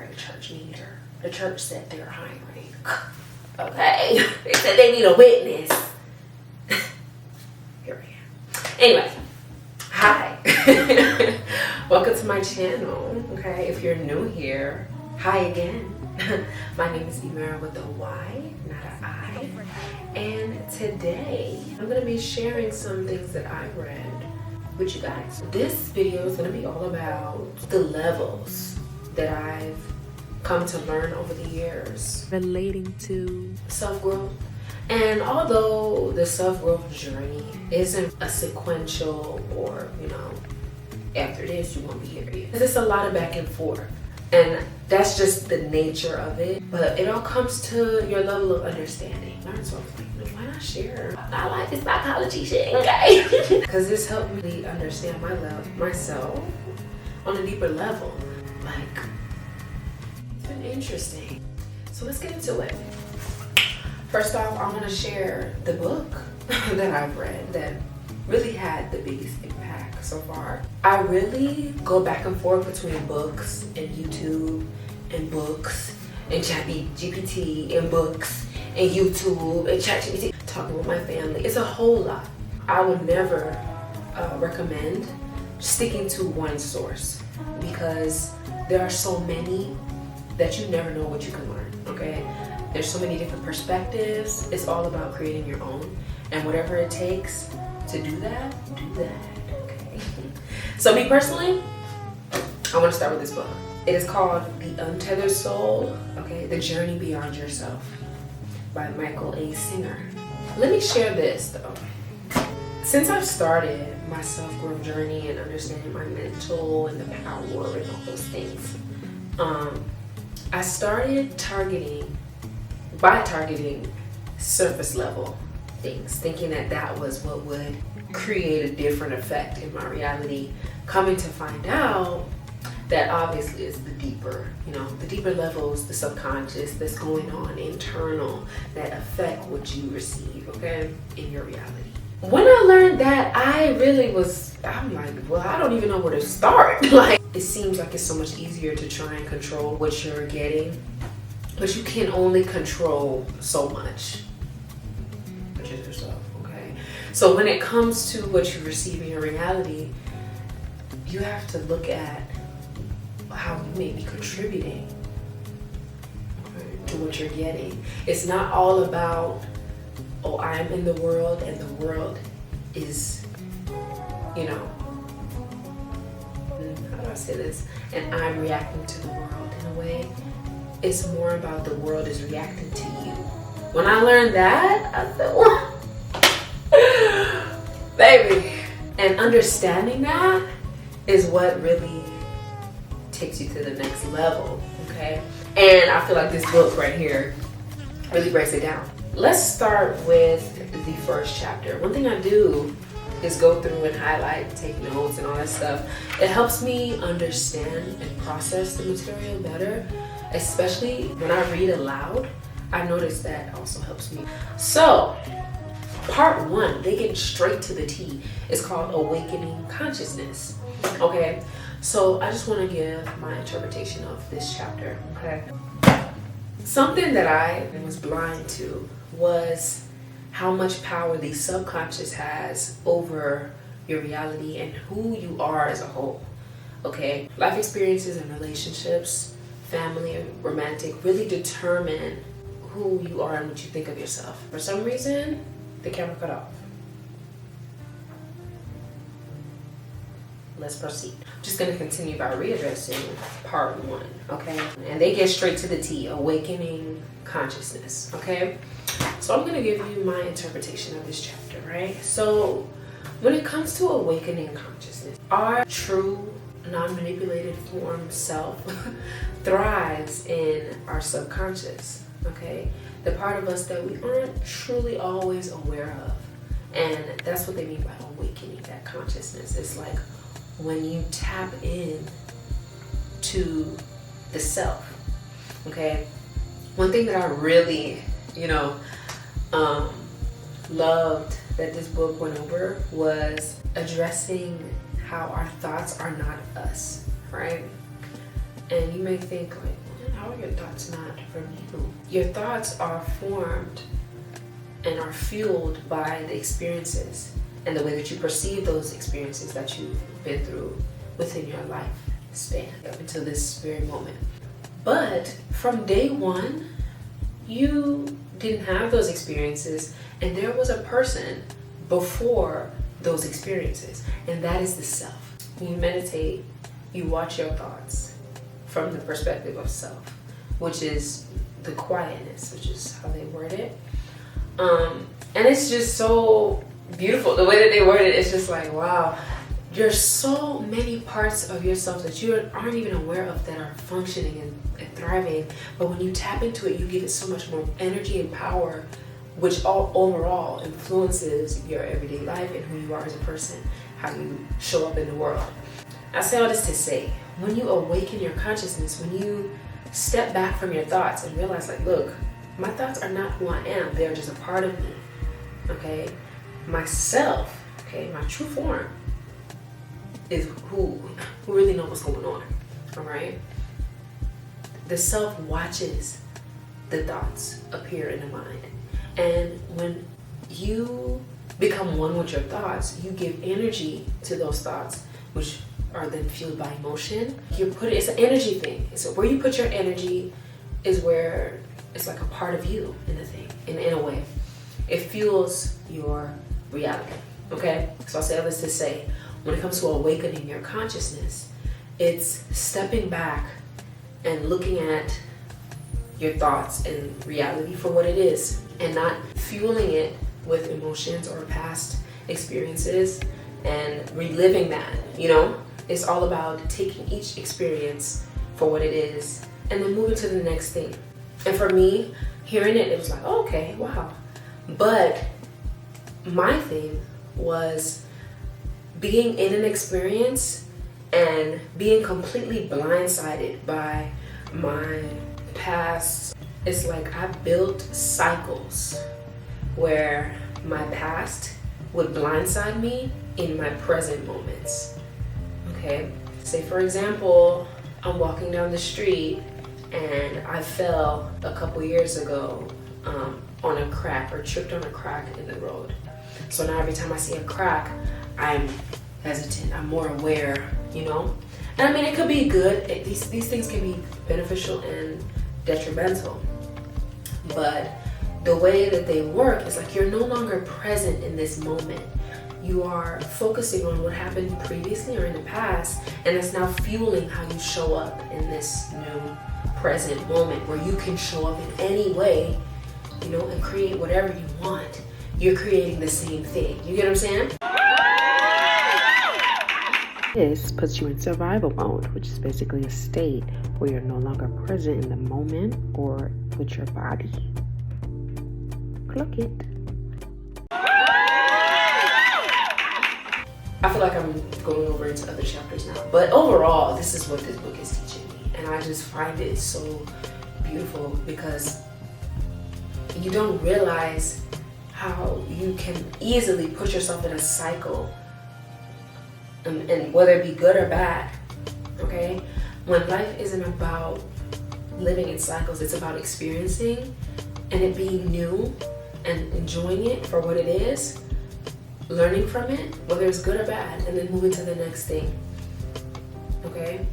hired a church leader. The church said they're hiring. Okay. They said they need a witness. Here I am. Anyway. Hi. Welcome to my channel. Okay. If you're new here, hi again. My name is Emira with a Y, not an I. And today I'm going to be sharing some things that I read with you guys. This video is going to be all about the levels that I've come to learn over the years relating to self-growth. And although the self-growth journey isn't a sequential or, after this you won't be here yet. It's a lot of back and forth. And that's just the nature of it. But it all comes to your level of understanding. So I was like, why not share? I like this psychology shit, okay? Because this helped me understand myself on a deeper level. Like, it's been interesting. So let's get into it. First off, I'm gonna share the book that I've read that really had the biggest impact so far. I really go back and forth between books and YouTube and books and GPT and books and YouTube and ChatGPT. Talking with my family, it's a whole lot. I would never recommend sticking to one source because there are so many that you never know what you can learn, okay? There's so many different perspectives. It's all about creating your own, and whatever it takes to do that, okay? So me personally, I want to start with this book. It is called The Untethered Soul, okay? The Journey Beyond Yourself by Michael A. Singer. Let me share this though. Since I've started my self-growth journey and understanding my mental and the power and all those things, I started targeting surface level things, thinking that was what would create a different effect in my reality, coming to find out that obviously is the deeper levels, the subconscious that's going on internal that affect what you receive, okay, in your reality. When I learned that, I'm like, well, I don't even know where to start. Like, it seems like it's so much easier to try and control what you're getting, but you can only control so much, which is yourself, okay? So when it comes to what you receive in your reality, you have to look at how you may be contributing, okay, to what you're getting. It's not all about, oh, I'm in the world and the world is, how do I say this? And I'm reacting to the world in a way. It's more about the world is reacting to you. When I learned that, I said, what? Baby. And understanding that is what really takes you to the next level, okay? And I feel like this book right here really breaks it down. Let's start with the first chapter. One thing I do is go through and highlight, take notes and all that stuff. It helps me understand and process the material better, especially when I read aloud. I notice that also helps me. So, part 1, they get straight to the T. It's called Awakening Consciousness, okay? So I just want to give my interpretation of this chapter, okay? Something that I was blind to was how much power the subconscious has over your reality and who you are as a whole, okay? Life experiences and relationships, family and romantic, really determine who you are and what you think of yourself. For some reason, the camera cut off. Let's proceed. I'm just going to continue by readdressing part 1, okay? And they get straight to the T, Awakening Consciousness, okay? So I'm going to give you my interpretation of this chapter, right? So when it comes to awakening consciousness, our true non-manipulated form self thrives in our subconscious, okay? The part of us that we aren't truly always aware of. And that's what they mean by awakening that consciousness. It's like when you tap in to the self, okay? One thing that I really, loved that this book went over was addressing how our thoughts are not us, right? And you may think like, how are your thoughts not from you? Your thoughts are formed and are fueled by the experiences and the way that you perceive those experiences that you've been through within your life span up until this very moment. But from day one, you didn't have those experiences, and there was a person before those experiences, and that is the self. When you meditate, you watch your thoughts from the perspective of self, which is the quietness, which is how they word it. And it's just so beautiful. The way that they word it, it's just like, wow, there's so many parts of yourself that you aren't even aware of that are functioning and thriving. But when you tap into it, you give it so much more energy and power, which all overall influences your everyday life and who you are as a person, how you show up in the world. I say all this to say, when you awaken your consciousness, when you step back from your thoughts and realize, like, look, my thoughts are not who I am. They're just a part of me, okay? Myself, okay, my true form is who really knows what's going on, all right? The self watches the thoughts appear in the mind. And when you become one with your thoughts, you give energy to those thoughts, which are then fueled by emotion. It's an energy thing. So where you put your energy is where it's like a part of you in a thing, in a way. It fuels your reality, okay? So I'll say all this to say, when it comes to awakening your consciousness, it's stepping back and looking at your thoughts and reality for what it is, and not fueling it with emotions or past experiences and reliving that, you know? It's all about taking each experience for what it is and then moving to the next thing. And for me, hearing it, it was like, oh, okay, wow. But my thing was being in an experience and being completely blindsided by my past. It's like I built cycles where my past would blindside me in my present moments. Okay, say for example, I'm walking down the street and I fell a couple years ago on a crack, or tripped on a crack in the road. So now every time I see a crack, I'm hesitant, I'm more aware, you know? And I mean, it could be good. These things can be beneficial and detrimental. But the way that they work is like you're no longer present in this moment. You are focusing on what happened previously or in the past, and it's now fueling how you show up in this new present moment where you can show up in any way, you know, and create whatever you want. You're creating the same thing. You get what I'm saying? This puts you in survival mode, which is basically a state where you're no longer present in the moment or with your body. Clock it. I feel like I'm going over into other chapters now, but overall, this is what this book is teaching me, and I just find it so beautiful because you don't realize how you can easily put yourself in a cycle, and whether it be good or bad, okay? When life isn't about living in cycles, it's about experiencing and it being new and enjoying it for what it is, learning from it, whether it's good or bad, and then moving to the next thing, okay?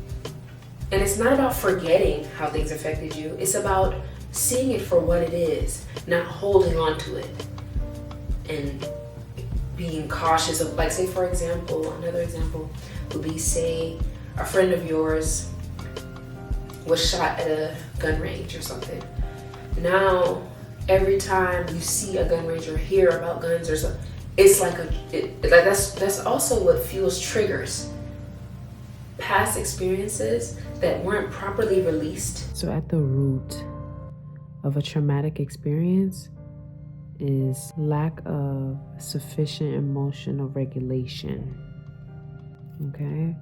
And it's not about forgetting how things affected you. It's about seeing it for what it is, not holding on to it and being cautious of, like, say for example, another example would be, say a friend of yours was shot at a gun range or something. Now, every time you see a gun range or hear about guns or something, it's like that's also what fuels triggers. Past experiences that weren't properly released. So at the root of a traumatic experience is lack of sufficient emotional regulation. Okay?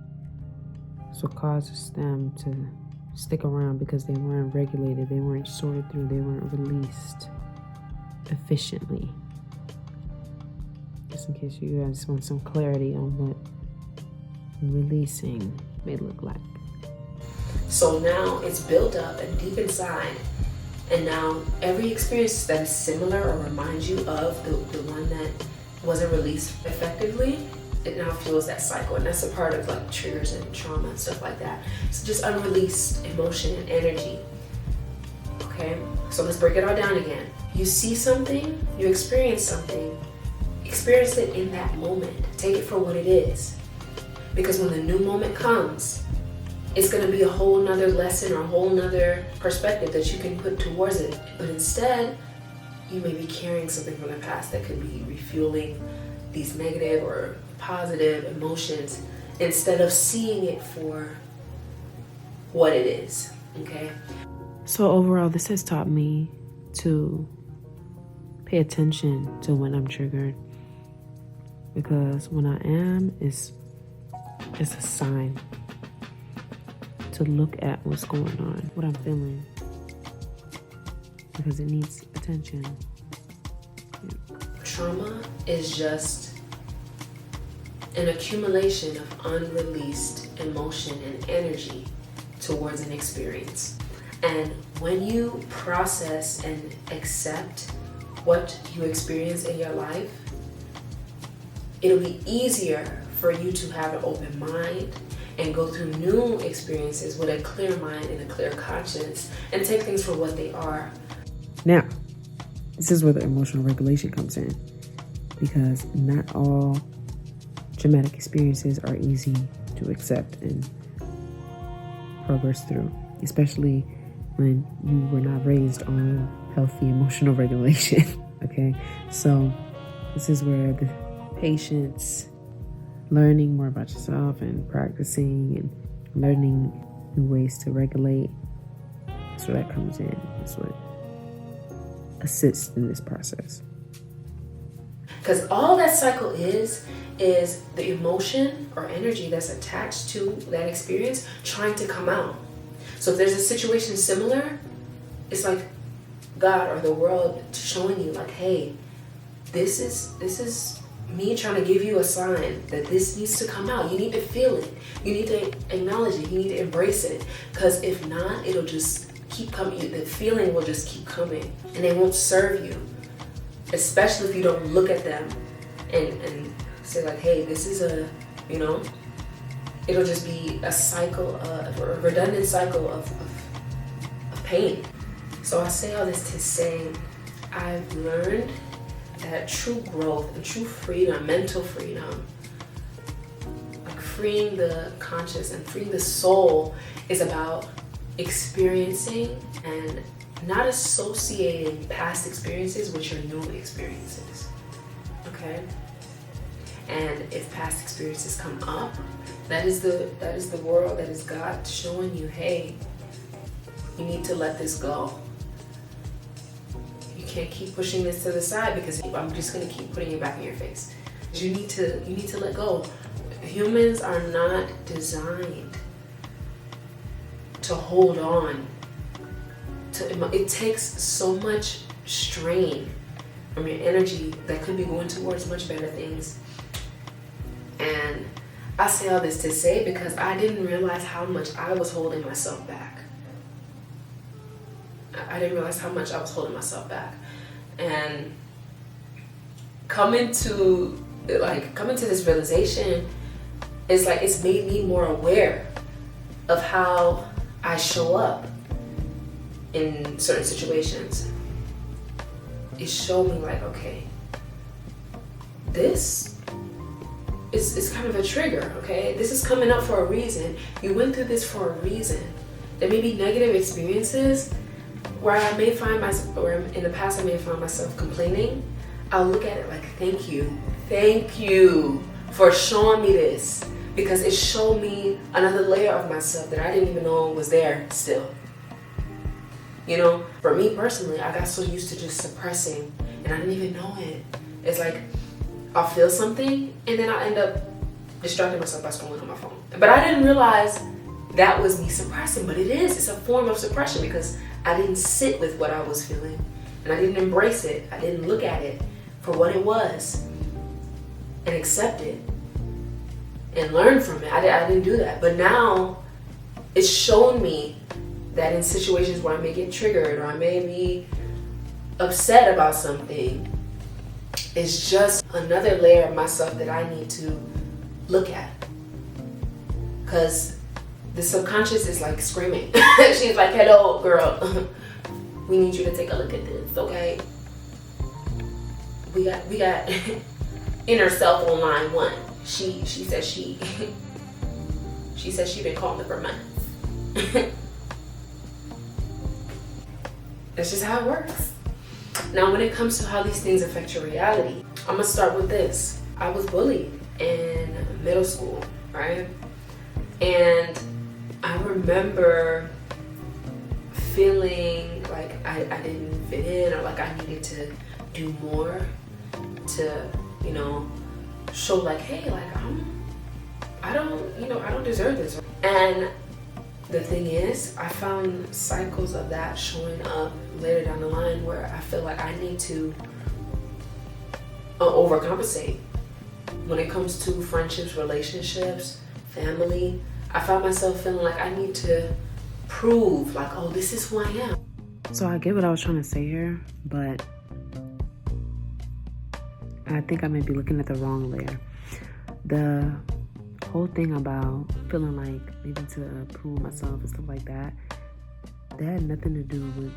So causes them to stick around because they weren't regulated, they weren't sorted through, they weren't released efficiently. Just in case you guys want some clarity on what releasing may look like. So now it's built up and deep inside. And now every experience that is similar or reminds you of the one that wasn't released effectively, it now fuels that cycle. And that's a part of like triggers and trauma and stuff like that. So just unreleased emotion and energy. Okay, so let's break it all down again. You see something, you experience something, experience it in that moment. Take it for what it is. Because when the new moment comes, it's going to be a whole nother lesson or a whole nother perspective that you can put towards it. But instead, you may be carrying something from the past that could be refueling these negative or positive emotions instead of seeing it for what it is. Okay? So overall, this has taught me to pay attention to when I'm triggered. Because when I am, it's a sign to look at what's going on, what I'm feeling, because it needs attention. Trauma is just an accumulation of unreleased emotion and energy towards an experience. And when you process and accept what you experience in your life, it'll be easier for you to have an open mind and go through new experiences with a clear mind and a clear conscience and take things for what they are. Now, this is where the emotional regulation comes in, because not all traumatic experiences are easy to accept and progress through, especially when you were not raised on healthy emotional regulation. Okay, so this is where the patience, learning more about yourself and practicing and learning new ways to regulate, that's where that comes in. That's what assists in this process. Because all that cycle is the emotion or energy that's attached to that experience trying to come out. So if there's a situation similar, it's like God or the world showing you like, hey, this is me trying to give you a sign that this needs to come out. You need to feel it. You need to acknowledge it. You need to embrace it. Because if not, it'll just keep coming. The feeling will just keep coming and they won't serve you. Especially if you don't look at them and say like, hey, this is it'll just be a cycle, a redundant cycle of pain. So I say all this to say, I've learned that true growth and true freedom, mental freedom, like freeing the conscious and freeing the soul, is about experiencing and not associating past experiences with your new experiences. Okay? And if past experiences come up, that is the world, that is God showing you, hey, you need to let this go. You can't keep pushing this to the side because I'm just gonna keep putting it back in your face. You need to let go. Humans are not designed to hold on to. It takes so much strain from your energy that could be going towards much better things. And I say all this to say because I didn't realize how much I was holding myself back. I didn't realize how much I was holding myself back. And coming to this realization is like, it's made me more aware of how I show up in certain situations. It showed me like, okay, this is kind of a trigger, okay? This is coming up for a reason. You went through this for a reason. There may be negative experiences where I may find myself, or in the past I may have found myself complaining. I'll look at it like, thank you for showing me this, because it showed me another layer of myself that I didn't even know was there still. You know, for me personally, I got so used to just suppressing and I didn't even know it. It's like, I'll feel something and then I'll end up distracting myself by scrolling on my phone. But I didn't realize that was me suppressing, but it's a form of suppression because I didn't sit with what I was feeling and I didn't embrace it. I didn't look at it for what it was and accept it and learn from it. I didn't do that. But now it's shown me that in situations where I may get triggered or I may be upset about something, it's just another layer of myself that I need to look at. Because the subconscious is like screaming. She's like, hello, girl. We need you to take a look at this, okay? We got inner self on line 1. She says she says she's been calling for months. That's just how it works. Now, when it comes to how these things affect your reality, I'm gonna start with this. I was bullied in middle school, right? And I remember feeling like I didn't fit in, or like I needed to do more to, show like, hey, like I don't deserve this. And the thing is, I found cycles of that showing up later down the line where I feel like I need to overcompensate. When it comes to friendships, relationships, family, I found myself feeling like I need to prove, like, oh, this is who I am. So I get what I was trying to say here, but I think I may be looking at the wrong layer. The whole thing about feeling like needing to prove myself and stuff like that had nothing to do with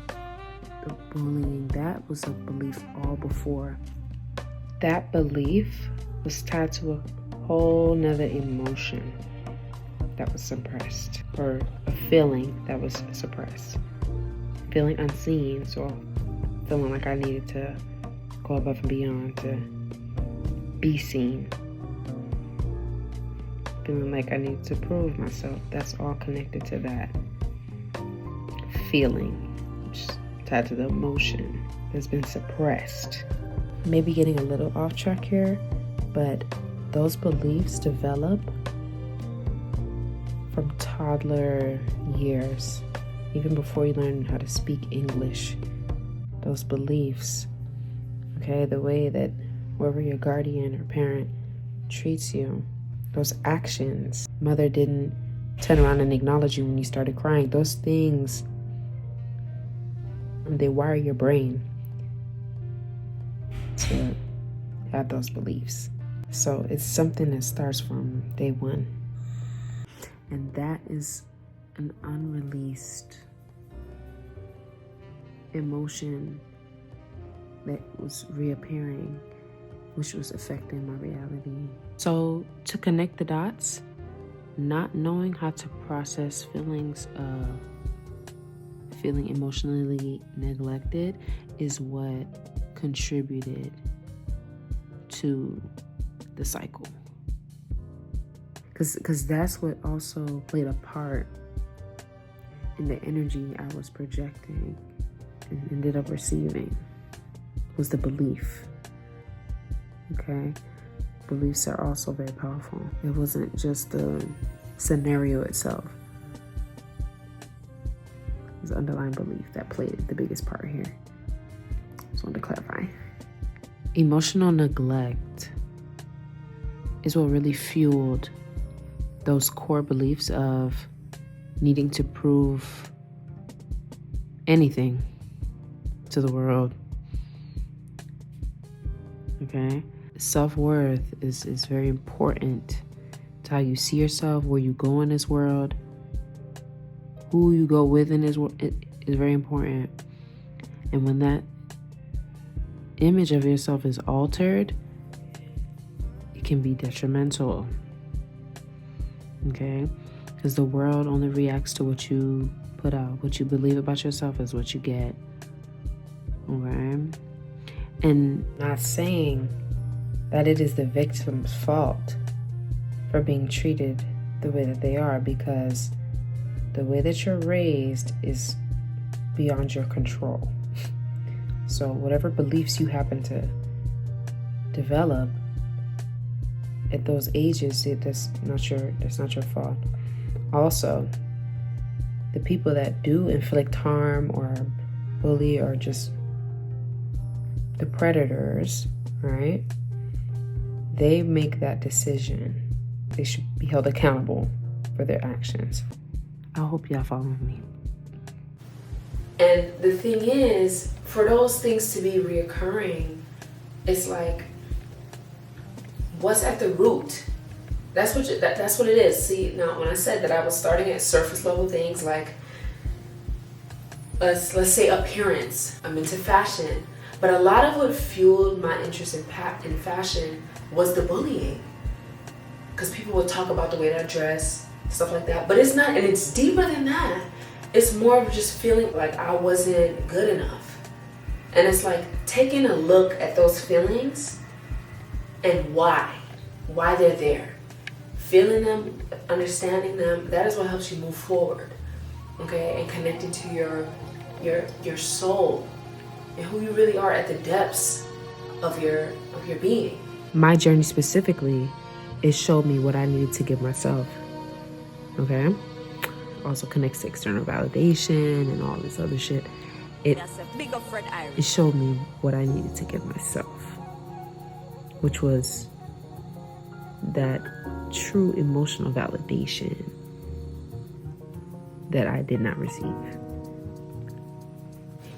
the bullying. That was a belief all before. That belief was tied to a whole nother emotion that was suppressed, or a feeling that was suppressed. Feeling unseen, so feeling like I needed to go above and beyond to be seen. Feeling like I need to prove myself. That's all connected to that feeling, which is tied to the emotion that's been suppressed. Maybe getting a little off track here, but those beliefs develop from toddler years, even before you learn how to speak English. Those beliefs, okay, the way that whoever your guardian or parent treats you, those actions, mother didn't turn around and acknowledge you when you started crying, those things, they wire your brain to have those beliefs. So it's something that starts from day one. And that is an unreleased emotion that was reappearing, which was affecting my reality. So to connect the dots, not knowing how to process feelings of feeling emotionally neglected is what contributed to the cycle. Because that's what also played a part in the energy I was projecting and ended up receiving, was the belief. Okay? Beliefs are also very powerful. It wasn't just the scenario itself. It was the underlying belief that played the biggest part here. Just wanted to clarify. Emotional neglect is what really fueled those core beliefs of needing to prove anything to the world. Okay? Self-worth is very important to how you see yourself, where you go in this world, who you go with in this world. It is very important. And when that image of yourself is altered, it can be detrimental. Okay? Because the world only reacts to what you put out. What you believe about yourself is what you get. Okay? And not saying that it is the victim's fault for being treated the way that they are, because the way that you're raised is beyond your control. So whatever beliefs you happen to develop at those ages, that's not your fault. Also, the people that do inflict harm or bully or just the predators, right? They make that decision. They should be held accountable for their actions. I hope y'all following me. And the thing is, for those things to be reoccurring, it's like, what's at the root? That's what it is. See, now when I said that I was starting at surface level things like, let's say appearance. I'm into fashion, but a lot of what fueled my interest in fashion was the bullying, because people would talk about the way that I dress, stuff like that. But it's not, and it's deeper than that. It's more of just feeling like I wasn't good enough. And it's like taking a look at those feelings and why they're there. Feeling them, understanding them, that is what helps you move forward. Okay, and connecting to your soul and who you really are at the depths of your being. My journey specifically, it showed me what I needed to give myself. Okay? Also connects to external validation and all this other shit. It showed me what I needed to give myself, which was that true emotional validation that I did not receive.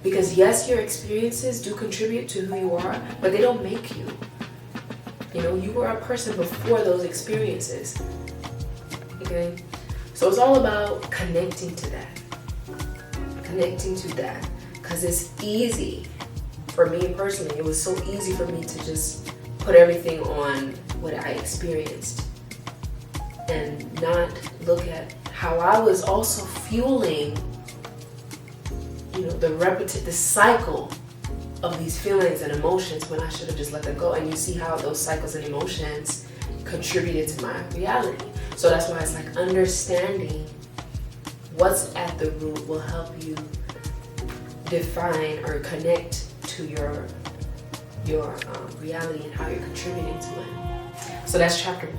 Because yes, your experiences do contribute to who you are, but they don't make you. You know, you were a person before those experiences. Okay? So it's all about connecting to that. Connecting to that. Because it's easy. For me personally, it was so easy for me to just put everything on what I experienced and not look at how I was also fueling, you know, the cycle of these feelings and emotions when I should have just let them go. And you see how those cycles and emotions contributed to my reality. So that's why it's like understanding what's at the root will help you define or connect to your reality and how you're contributing to it. So that's chapter 1.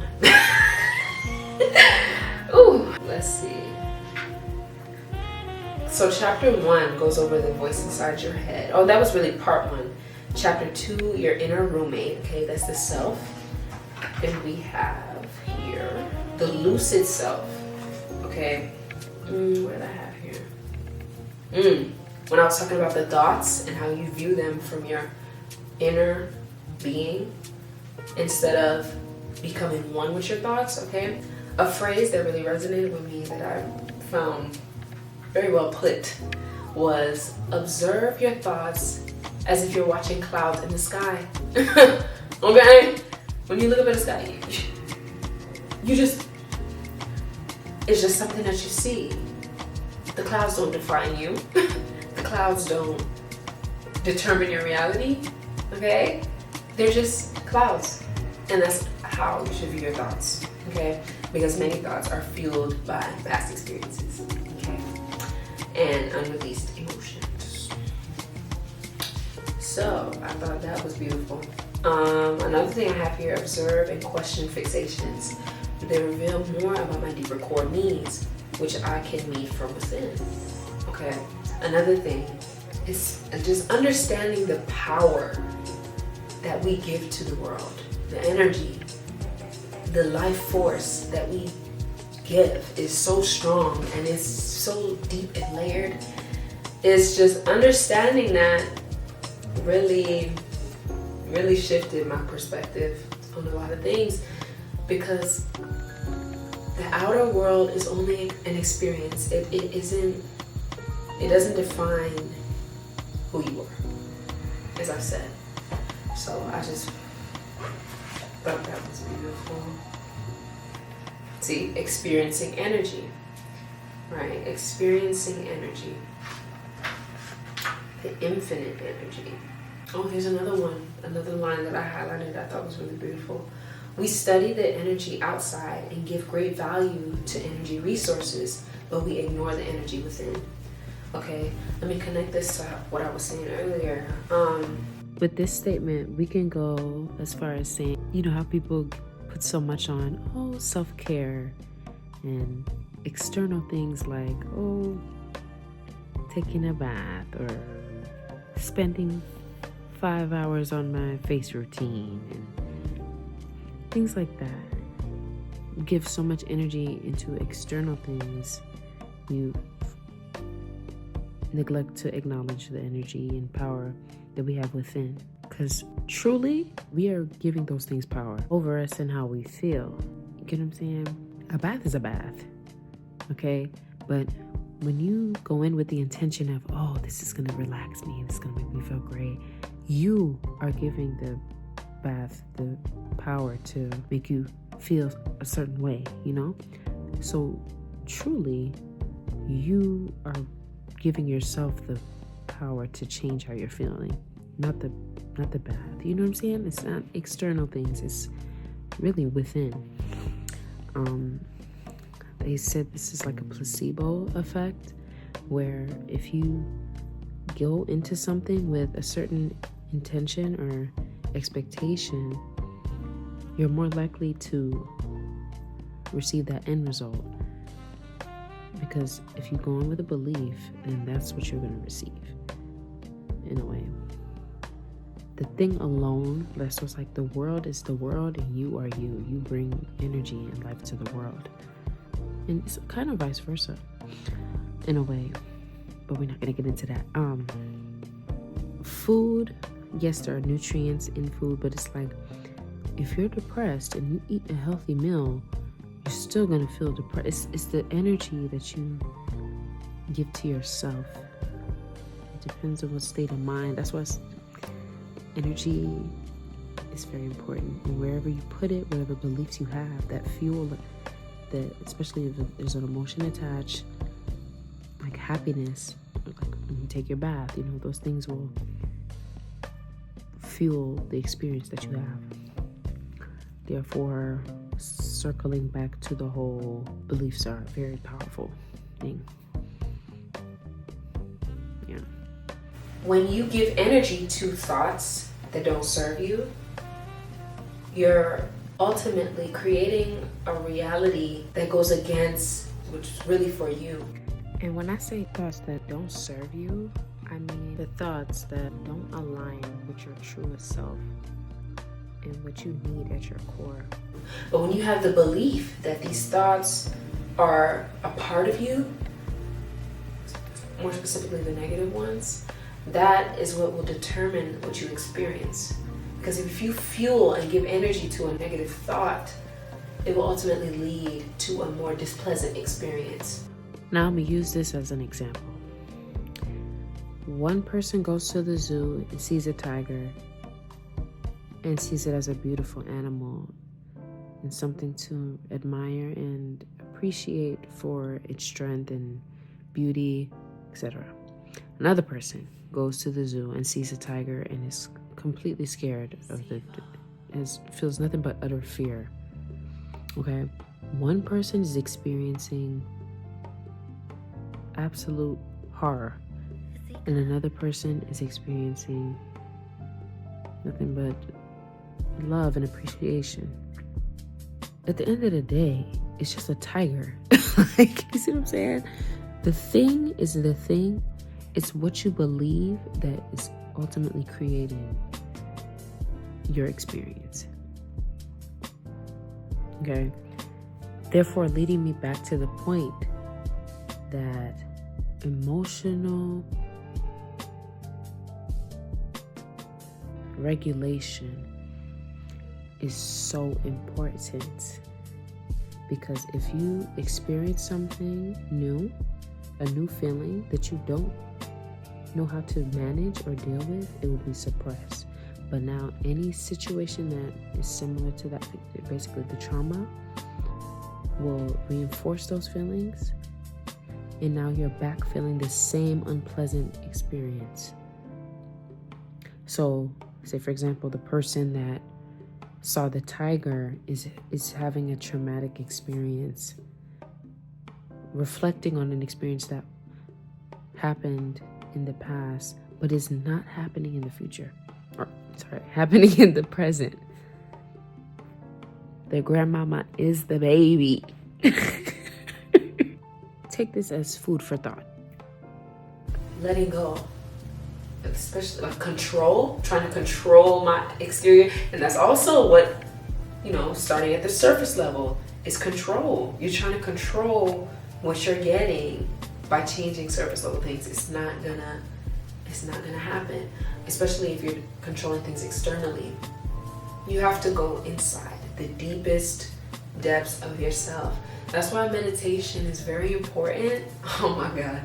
Ooh, let's see. So chapter 1 goes over the voice inside your head. Oh, that was really part 1. Chapter 2, your inner roommate. Okay, that's the self. And we have here the lucid self. Okay, what did I have here? When I was talking about the thoughts and how you view them from your inner being instead of becoming one with your thoughts. Okay, a phrase that really resonated with me that I found very well put was observe your thoughts as if you're watching clouds in the sky. Okay, when you look up at the sky, it's just something that you see. The clouds don't define you. The clouds don't determine your reality. Okay, they're just clouds, and that's how you should view your thoughts. Okay, because many thoughts are fueled by past experiences. Okay, and unreleased emotions. So I thought that was beautiful. Another thing I have here: observe and question fixations. They reveal more about my deeper core needs, which I can meet from within. Okay. Another thing is just understanding the power that we give to the world, the energy, the life force that we give is so strong and it's so deep and layered. It's just understanding that really shifted my perspective on a lot of things, because the outer world is only an experience. It doesn't define who you are, as I've said. So I just thought that was beautiful. See, experiencing energy, right? Experiencing energy. The infinite energy. Oh, here's another one, another line that I highlighted I thought was really beautiful. We study the energy outside and give great value to energy resources, but we ignore the energy within. Okay, let me connect this to what I was saying earlier. With this statement, we can go as far as saying, you know how people put so much on, self-care and external things like, taking a bath or spending 5 hours on my face routine and things like that. Give so much energy into external things you neglect to acknowledge the energy and power that we have within. Because truly, we are giving those things power over us and how we feel. You get what I'm saying? A bath is a bath, okay? But when you go in with the intention of, oh, this is going to relax me, this is going to make me feel great, you are giving the bath the power to make you feel a certain way, you know? So truly, you are giving yourself the power to change how you're feeling, not the bath. You know what I'm saying? It's not external things, it's really within. They said this is like a placebo effect, where if you go into something with a certain intention or expectation, you're more likely to receive that end result. Because if you go in with a belief, then that's what you're going to receive, in a way. The thing alone, that's just like the world is the world and you are you. You bring energy and life to the world. And it's kind of vice versa, in a way. But we're not going to get into that. Food, yes, there are nutrients in food, but it's like if you're depressed and you eat a healthy meal, you're still going to feel depressed. It's the energy that you give to yourself. It depends on what state of mind. That's why energy is very important. And wherever you put it, whatever beliefs you have, that fuel, that especially if there's an emotion attached, like happiness, like when you take your bath, you know, those things will fuel the experience that you have. Therefore, circling back to the whole, beliefs are a very powerful thing. Yeah. When you give energy to thoughts that don't serve you, you're ultimately creating a reality that goes against what's really for you. And when I say thoughts that don't serve you, I mean the thoughts that don't align with your truest self and what you need at your core. But when you have the belief that these thoughts are a part of you, more specifically the negative ones, that is what will determine what you experience. Because if you fuel and give energy to a negative thought, it will ultimately lead to a more displeasant experience. Now I'm going to use this as an example. One person goes to the zoo and sees a tiger and sees it as a beautiful animal and something to admire and appreciate for its strength and beauty, etc. Another person goes to the zoo and sees a tiger and is completely scared of feels nothing but utter fear. Okay? One person is experiencing absolute horror, and another person is experiencing nothing but love and appreciation. At the end of the day, it's just a tiger. Like, you see what I'm saying? The thing is the thing. It's what you believe that is ultimately creating your experience. Okay? Therefore, leading me back to the point that emotional regulation is so important, because if you experience something new, a new feeling that you don't know how to manage or deal with, it will be suppressed. But now any situation that is similar to that, basically the trauma, will reinforce those feelings, and now you're back feeling the same unpleasant experience. So say, for example, the person that saw the tiger is having a traumatic experience, reflecting on an experience that happened in the past but is not happening in the future, or happening in the present. The grandmama is the baby. Take this as food for thought. Letting go, especially like control, trying to control my exterior. And that's also what, starting at the surface level is control. You're trying to control what you're getting by changing surface level things, it's not gonna happen. Especially if you're controlling things externally. You have to go inside, the deepest depths of yourself. That's why meditation is very important. Oh my God.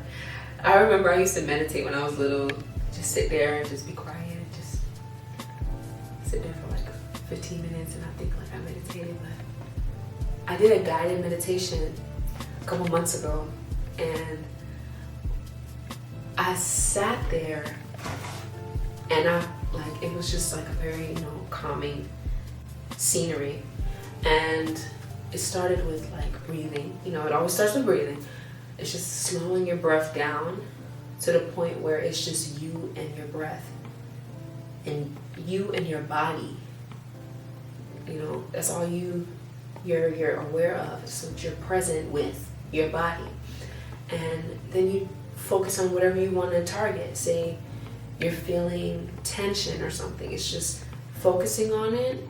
I remember I used to meditate when I was little. Just sit there and just be quiet. Just sit there for like 15 minutes and I think like I meditated. But I did a guided meditation a couple months ago, and I sat there and it was just like a very, calming scenery. And it started with like breathing. It always starts with breathing. It's just slowing your breath down to the point where it's just you and your breath and you and your body. That's all you're aware of. So you're present with your body. And then you focus on whatever you want to target. Say you're feeling tension or something. It's just focusing on it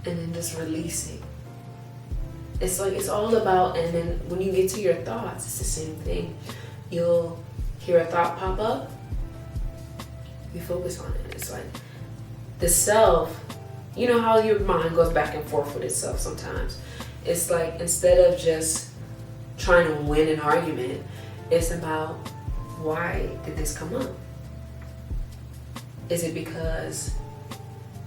and then just releasing. It's like, it's all about, and then when you get to your thoughts, it's the same thing. You'll hear a thought pop up, you focus on it. It's like the self, you know how your mind goes back and forth with itself sometimes. It's like, instead of just trying to win an argument, it's about, why did this come up? Is it because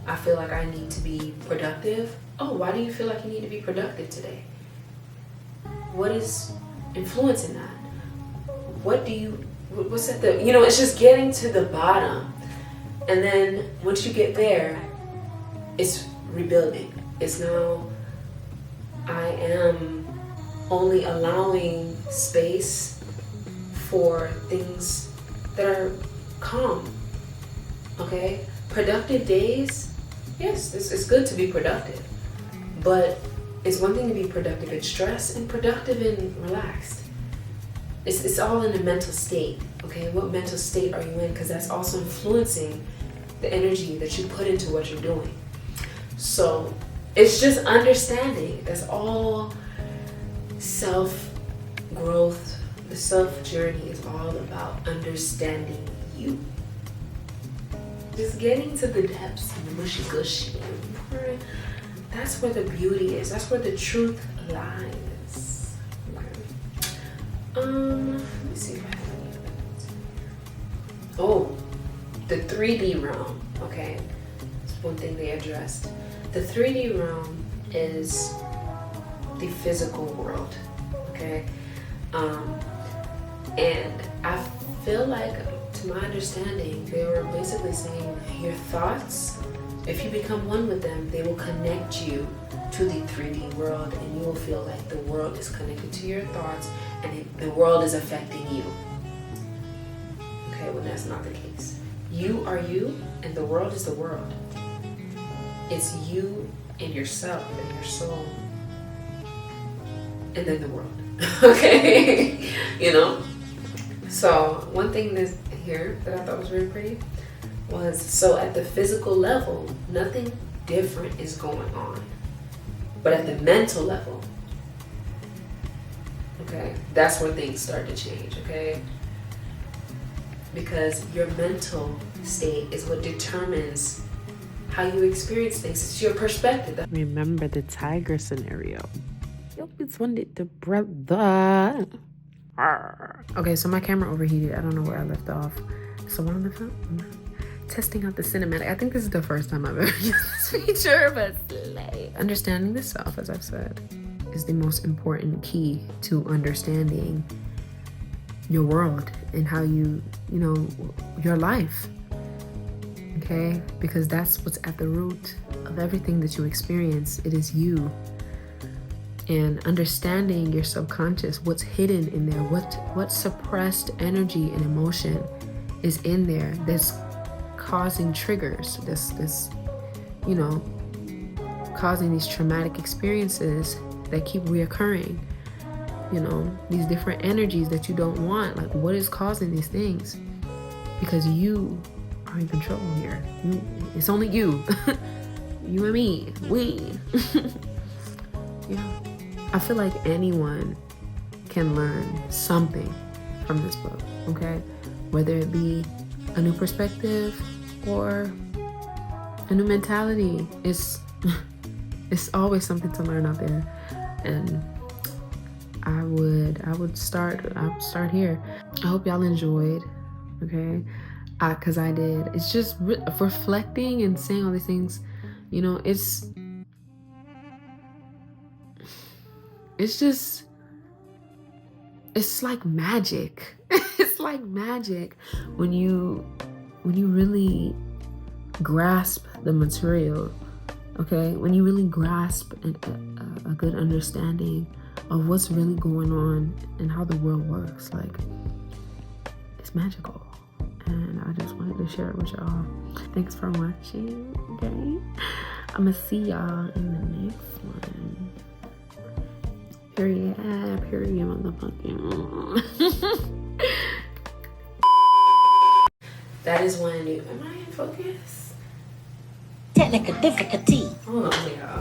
I feel like I need to be productive? Oh, why do you feel like you need to be productive today? What is influencing that? What's at the, it's just getting to the bottom. And then once you get there, it's rebuilding. It's now, I am only allowing space for things that are calm. Okay? Productive days, yes, it's good to be productive. But it's one thing to be productive in stress and productive and relaxed. It's all in the mental state, okay? What mental state are you in? Because that's also influencing the energy that you put into what you're doing. So it's just understanding. That's all self-growth. The self-journey is all about understanding you. Just getting to the depths and the mushy-gushy. That's where the beauty is. That's where the truth lies. Okay. Let me see if I have any other notes in here. Oh, the 3D realm. Okay, that's one thing they addressed. The 3D realm is the physical world. Okay, and I feel like, to my understanding, they were basically saying your thoughts, if you become one with them, they will connect you to the 3D world, and you will feel like the world is connected to your thoughts and the world is affecting you. Okay, well, that's not the case. You are you and the world is the world. It's you and yourself and your soul and then the world. Okay? So one thing that's here that I thought was very pretty was, so at the physical level, nothing different is going on. But at the mental level, okay, that's where things start to change, okay? Because your mental state is what determines how you experience things. It's your perspective. Remember the tiger scenario. Yep, it's one the brother. Okay, so my camera overheated. I don't know where I left off. So what am I doing? Testing out the cinematic. I think this is the first time I've ever used this feature, but slay. Understanding the self, as I've said, is the most important key to understanding your world and how your life. Okay? Because that's what's at the root of everything that you experience. It is you. And understanding your subconscious, what's hidden in there, what suppressed energy and emotion is in there that's causing triggers, this causing these traumatic experiences that keep reoccurring, these different energies that you don't want. Like, what is causing these things? Because you are in control here. It's only you. You and me, we. Yeah. I feel like anyone can learn something from this book, okay? Whether it be a new perspective or a new mentality, it's always something to learn out there. And I would start here. I hope y'all enjoyed, okay? Because I did. It's just reflecting and saying all these things, you know, it's like magic. It's like magic when you really grasp the material, okay? When you really grasp a good understanding of what's really going on and how the world works. Like, it's magical. And I just wanted to share it with y'all. Thanks for watching, okay? I'm gonna see y'all in the next one. Period, motherfucking. That is when you, am I in focus? Technical difficulty. Hold on, y'all.